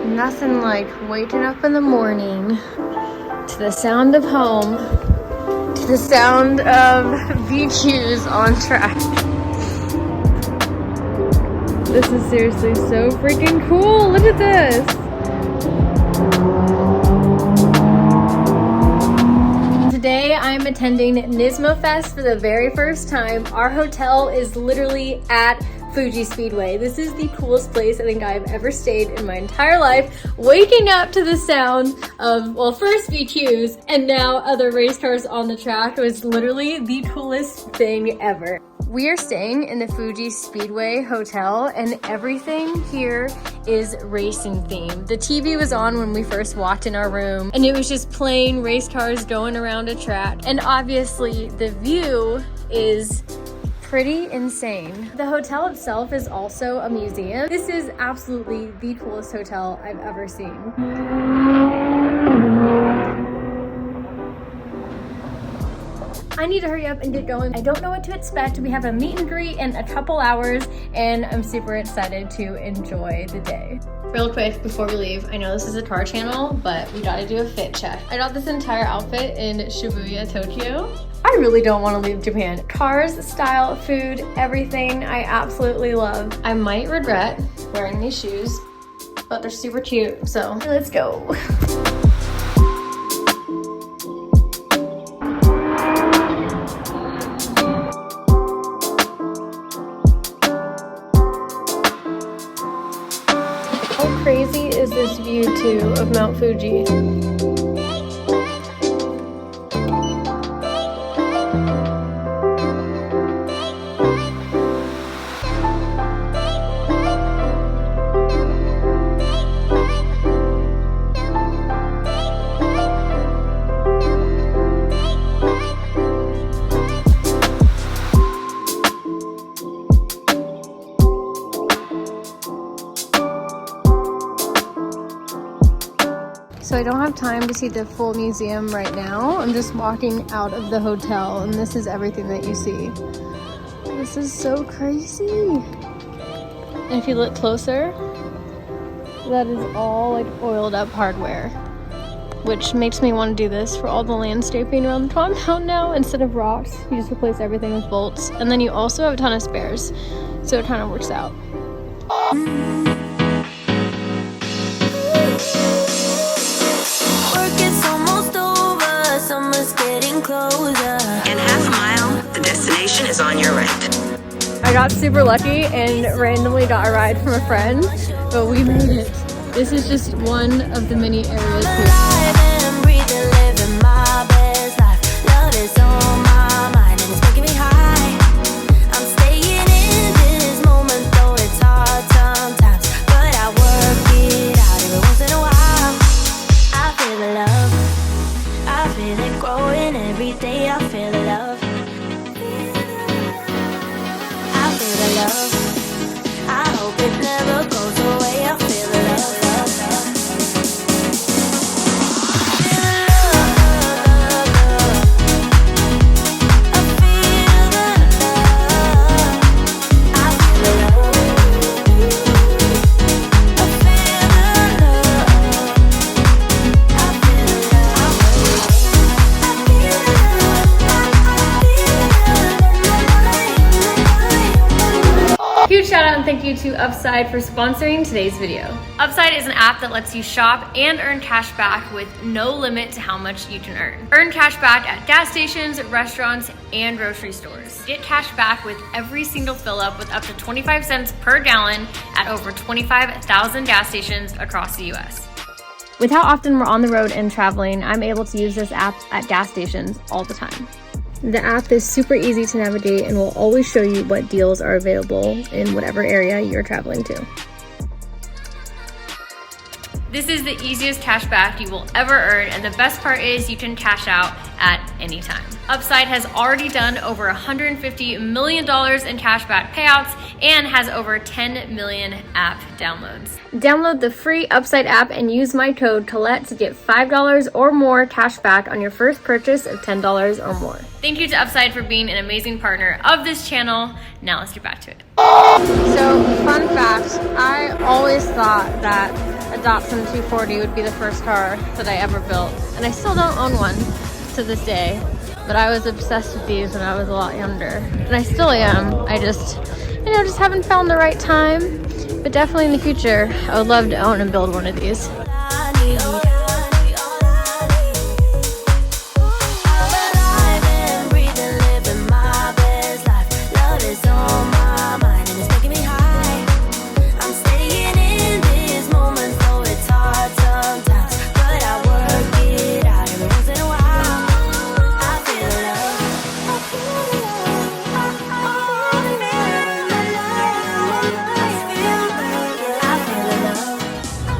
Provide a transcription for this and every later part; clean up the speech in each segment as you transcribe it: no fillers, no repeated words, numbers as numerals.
Nothing like waking up in the morning to the sound of home, to the sound of VQs on track. This is seriously so freaking cool. Look at this. Today I'm attending Nismo Fest for the very first time. Our hotel is literally at Fuji Speedway. This is the coolest place I think I've ever stayed in my entire life. Waking up to the sound of, well, first VQs and now other race cars on the track was literally the coolest thing ever. We are staying in the Fuji Speedway Hotel and everything here is racing themed. The TV was on when we first walked in our room and it was just playing race cars going around a track. And obviously the view is pretty insane. The hotel itself is also a museum. This is absolutely the coolest hotel I've ever seen. I need to hurry up and get going. I don't know what to expect. We have a meet and greet in a couple hours and I'm super excited to enjoy the day. Real quick before we leave, I know this is a car channel, but we gotta do a fit check. I got this entire outfit in Shibuya, Tokyo. I really don't want to leave Japan. Cars, style, food, everything I absolutely love. I might regret wearing these shoes, but they're super cute, so let's go. How crazy is this view too of Mount Fuji? So I don't have time to see the full museum right now. I'm just walking out of the hotel and this is everything that you see. This is so crazy. And if you look closer, that is all like oiled up hardware, which makes me want to do this for all the landscaping around the compound now. Instead of rocks, you just replace everything with bolts. And then you also have a ton of spares, so it kind of works out. In half a mile, the destination is on your right. I got super lucky and randomly got a ride from a friend, but we made it. This is just one of the many areas here. Huge shout out and thank you to Upside for sponsoring today's video. Upside is an app that lets you shop and earn cash back with no limit to how much you can earn. Earn cash back at gas stations, restaurants, and grocery stores. Get cash back with every single fill up with up to 25 cents per gallon at over 25,000 gas stations across the US. With how often we're on the road and traveling, I'm able to use this app at gas stations all the time. The app is super easy to navigate and will always show you what deals are available in whatever area you're traveling to. This is the easiest cash back you will ever earn, and the best part is you can cash out at any time. Upside has already done over $150 million in cashback payouts and has over 10 million app downloads. Download the free Upside app and use my code Collete to get $5 or more cash back on your first purchase of $10 or more. Thank you to Upside for being an amazing partner of this channel. Now let's get back to it. So, fun fact, I always thought that a Datsun 240 would be the first car that I ever built. And I still don't own one to this day. But I was obsessed with these when I was a lot younger. And I still am. I just, you know, just haven't found the right time. But definitely in the future, I would love to own and build one of these.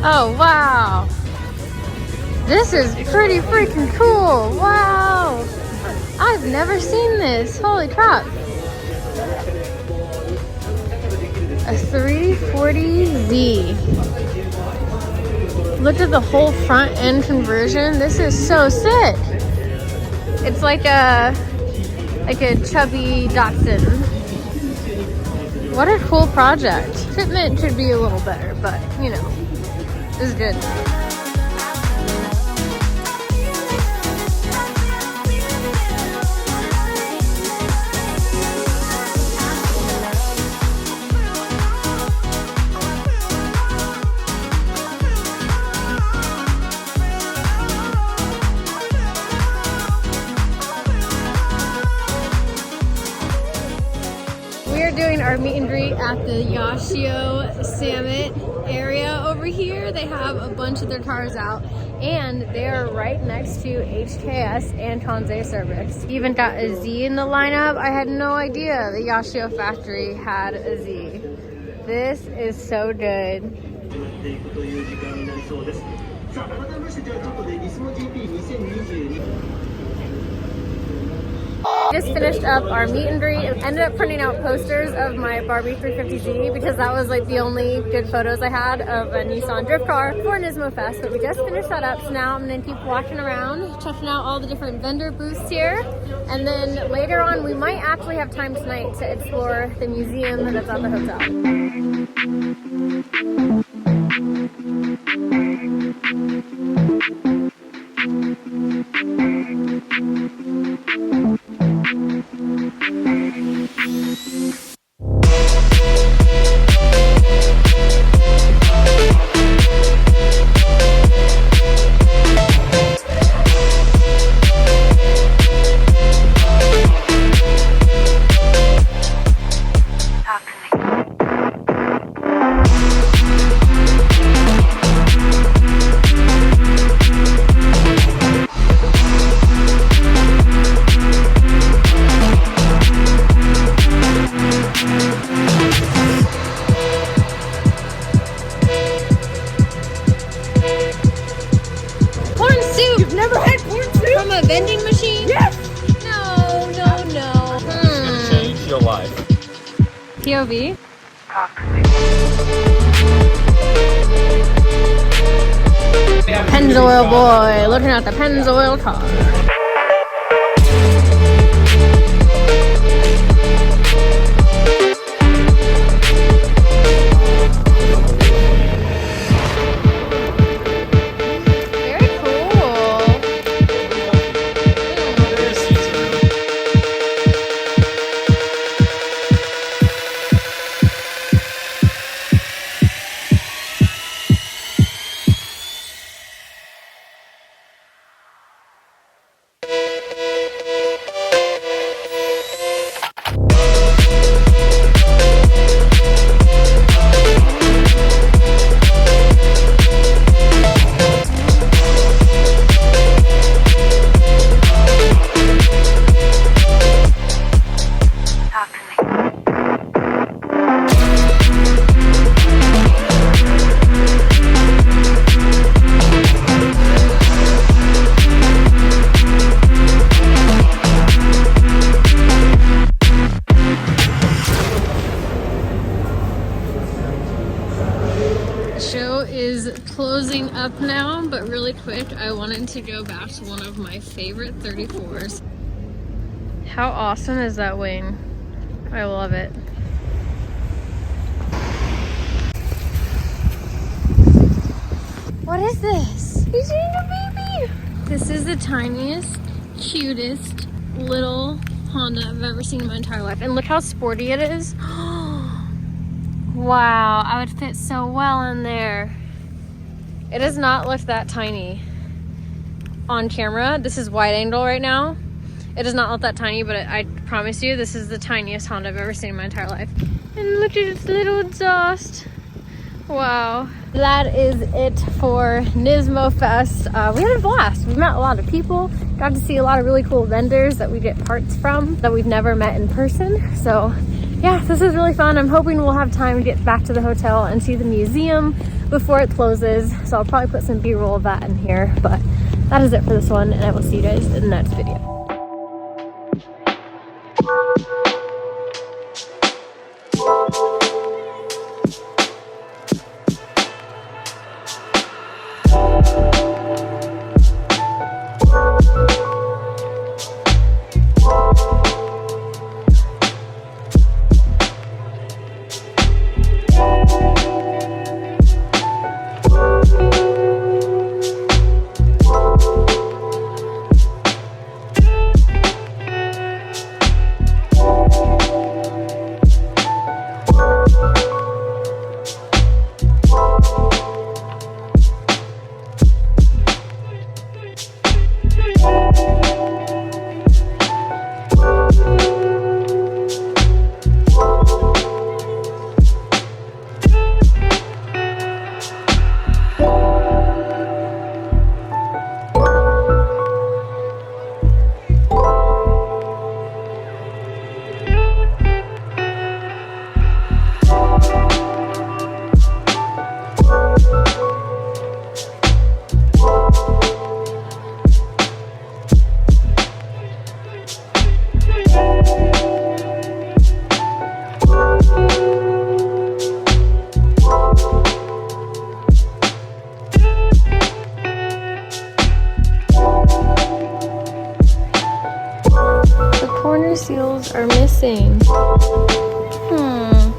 Oh, wow. This is pretty freaking cool. Wow. I've never seen this. Holy crap. A 340Z. Look at the whole front end conversion. This is so sick. It's like a chubby Datsun. What a cool project. Fitment should be a little better, but you know. This is good. We are doing our meet and greet at the Yashio Summit area over here. They have a bunch of their cars out and they're right next to HKS and Kansei service. Even got a Z in the lineup. I had no idea the Yashio factory had a Z. This is so good. Just finished up our meet and greet and ended up printing out posters of my Barbie 350Z because that was like the only good photos I had of a Nissan drift car for Nismo Fest. But we just finished that up, so now I'm gonna keep walking around, checking out all the different vendor booths here. And then later on, we might actually have time tonight to explore the museum that's at the hotel. vending machine? Yes! No. It's gonna change your life. POV? Pennzoil boy, looking at the Pennzoil car. Closing up now, but really quick, I wanted to go back to one of my favorite 34s. How awesome is that wing? I love it. What is this? He's eating a baby. This is the tiniest, cutest little Honda I've ever seen in my entire life. And look how sporty it is. Wow, I would fit so well in there. It does not look that tiny on camera. This is wide angle right now. It does not look that tiny, but I promise you, this is the tiniest Honda I've ever seen in my entire life. And look at its little exhaust. Wow. That is it for Nismo Fest. We had a blast. We met a lot of people, got to see a lot of really cool vendors that we get parts from that we've never met in person. So yeah, this is really fun. I'm hoping we'll have time to get back to the hotel and see the museum before it closes. So I'll probably put some B-roll of that in here, but that is it for this one, and I will see you guys in the next video. Seals are missing. Hmm.